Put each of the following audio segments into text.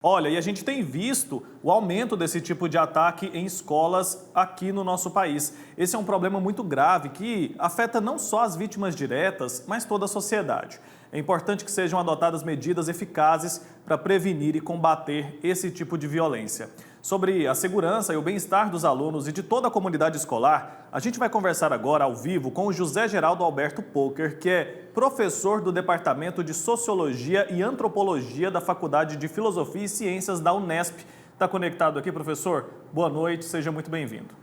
Olha, e a gente tem visto o aumento desse tipo de ataque em escolas aqui no nosso país. Esse é um problema muito grave que afeta não só as vítimas diretas, mas toda a sociedade. É importante que sejam adotadas medidas eficazes para prevenir e combater esse tipo de violência. Sobre a segurança e o bem-estar dos alunos e de toda a comunidade escolar, a gente vai conversar agora ao vivo com o José Geraldo Alberto Poker, que é professor do Departamento de Sociologia e Antropologia da Faculdade de Filosofia e Ciências da Unesp. Está conectado aqui, professor? Boa noite, seja muito bem-vindo.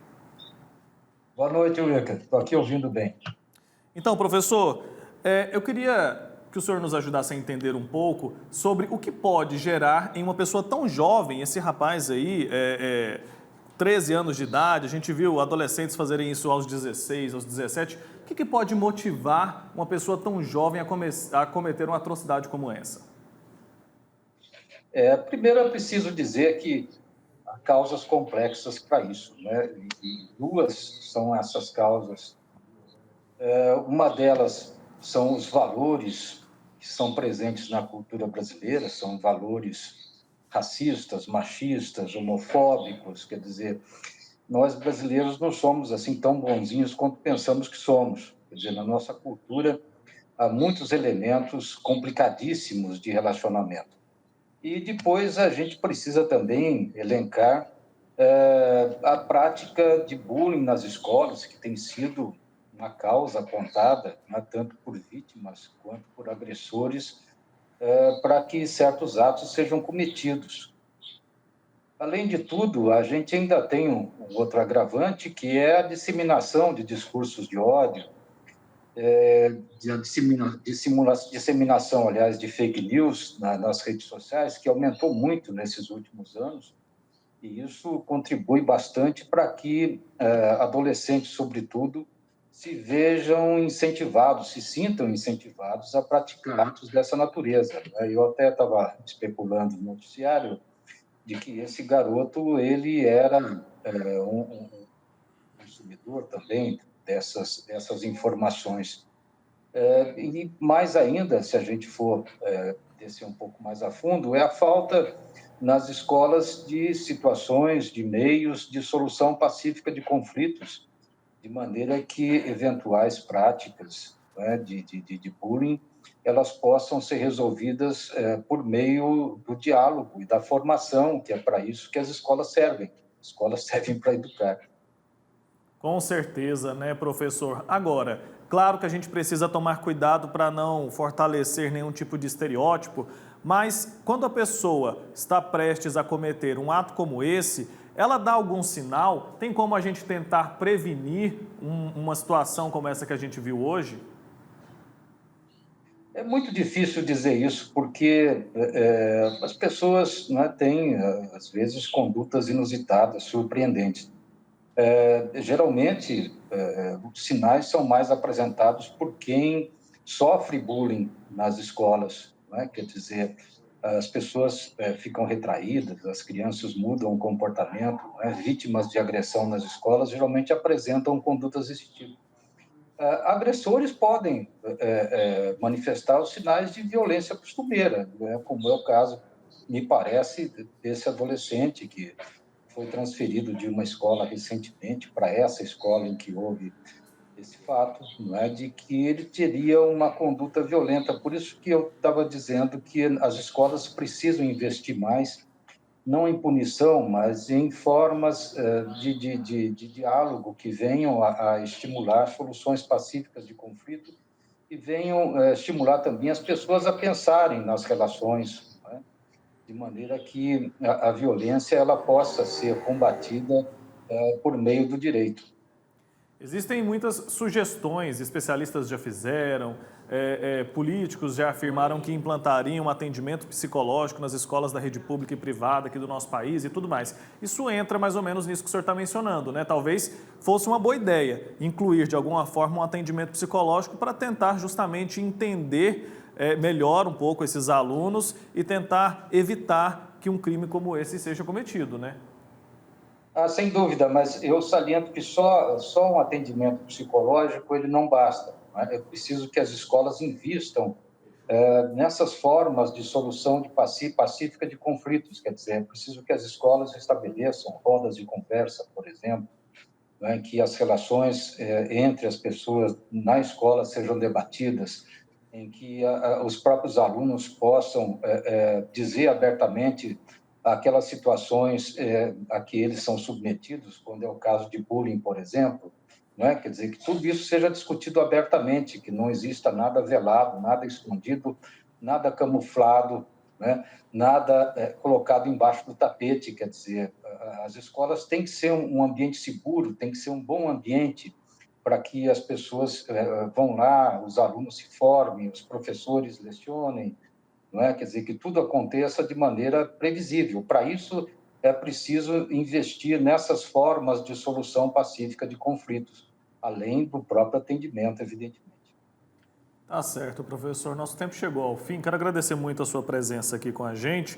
Boa noite, Wilker. Estou aqui ouvindo bem. Então, professor, eu queria que o senhor nos ajudasse a entender um pouco sobre o que pode gerar em uma pessoa tão jovem, esse rapaz aí, 13 anos de idade, a gente viu adolescentes fazerem isso aos 16, aos 17, o que pode motivar uma pessoa tão jovem a cometer uma atrocidade como essa? Primeiro, eu preciso dizer que há causas complexas para isso, né? E duas são essas causas. Uma delas são os valores que são presentes na cultura brasileira, são valores racistas, machistas, homofóbicos, quer dizer, nós brasileiros não somos assim tão bonzinhos quanto pensamos que somos. Quer dizer, na nossa cultura há muitos elementos complicadíssimos de relacionamento. E depois a gente precisa também elencar a prática de bullying nas escolas, que tem sido uma causa apontada, né, tanto por vítimas quanto por agressores, para que certos atos sejam cometidos. Além de tudo, a gente ainda tem um outro agravante, que é a disseminação de discursos de ódio, de a disseminação, aliás, de fake news nas redes sociais, que aumentou muito nesses últimos anos, e isso contribui bastante para que adolescentes, sobretudo, se vejam incentivados, se sintam incentivados a praticar atos dessa natureza. Eu até estava especulando no noticiário de que esse garoto ele era um consumidor também dessas informações. E mais ainda, se a gente for descer um pouco mais a fundo, é a falta nas escolas de situações, de meios de solução pacífica de conflitos, de maneira que eventuais práticas, né, de bullying elas possam ser resolvidas por meio do diálogo e da formação, que é para isso que as escolas servem. As escolas servem para educar. Com certeza, né, professor? Agora, claro que a gente precisa tomar cuidado para não fortalecer nenhum tipo de estereótipo, mas quando a pessoa está prestes a cometer um ato como esse, ela dá algum sinal? Tem como a gente tentar prevenir uma situação como essa que a gente viu hoje? É muito difícil dizer isso, porque as pessoas, né, têm, às vezes, condutas inusitadas, surpreendentes. Geralmente, os sinais são mais apresentados por quem sofre bullying nas escolas, né? Quer dizer, as pessoas ficam retraídas, as crianças mudam o comportamento, né? Vítimas de agressão nas escolas geralmente apresentam condutas desse tipo. Agressores podem manifestar os sinais de violência costumeira, né? Como é o caso, me parece, desse adolescente que foi transferido de uma escola recentemente para essa escola em que houve esse fato, não é, de que ele teria uma conduta violenta. Por isso que eu estava dizendo que as escolas precisam investir mais, não em punição, mas em formas de diálogo que venham a estimular soluções pacíficas de conflito e venham estimular também as pessoas a pensarem nas relações, não é? De maneira que a violência ela possa ser combatida por meio do direito. Existem muitas sugestões, especialistas já fizeram, políticos já afirmaram que implantariam um atendimento psicológico nas escolas da rede pública e privada aqui do nosso país e tudo mais. Isso entra mais ou menos nisso que o senhor está mencionando, né? Talvez fosse uma boa ideia incluir de alguma forma um atendimento psicológico para tentar justamente entender melhor um pouco esses alunos e tentar evitar que um crime como esse seja cometido, né? Sem dúvida, mas eu saliento que só um atendimento psicológico ele não basta, não é? É preciso que as escolas invistam nessas formas de solução pacífica de conflitos. Quer dizer, é preciso que as escolas estabeleçam rodas de conversa, por exemplo, né, que as relações entre as pessoas na escola sejam debatidas, em que os próprios alunos possam dizer abertamente aquelas situações a que eles são submetidos, quando é o caso de bullying, por exemplo, né? Quer dizer, que tudo isso seja discutido abertamente, que não exista nada velado, nada escondido, nada camuflado, né? Nada colocado embaixo do tapete. Quer dizer, as escolas têm que ser um ambiente seguro, tem que ser um bom ambiente para que as pessoas vão lá, os alunos se formem, os professores lecionem, não é? Quer dizer, que tudo aconteça de maneira previsível. Para isso, é preciso investir nessas formas de solução pacífica de conflitos, além do próprio atendimento, evidentemente. Tá certo, professor. Nosso tempo chegou ao fim. Quero agradecer muito a sua presença aqui com a gente.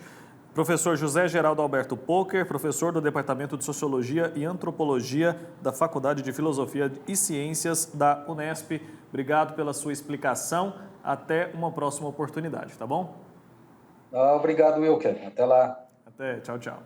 Professor José Geraldo Alberto Poker, professor do Departamento de Sociologia e Antropologia da Faculdade de Filosofia e Ciências da Unesp. Obrigado pela sua explicação. Até uma próxima oportunidade, tá bom? Obrigado, Wilker. Até lá. Até, tchau, tchau.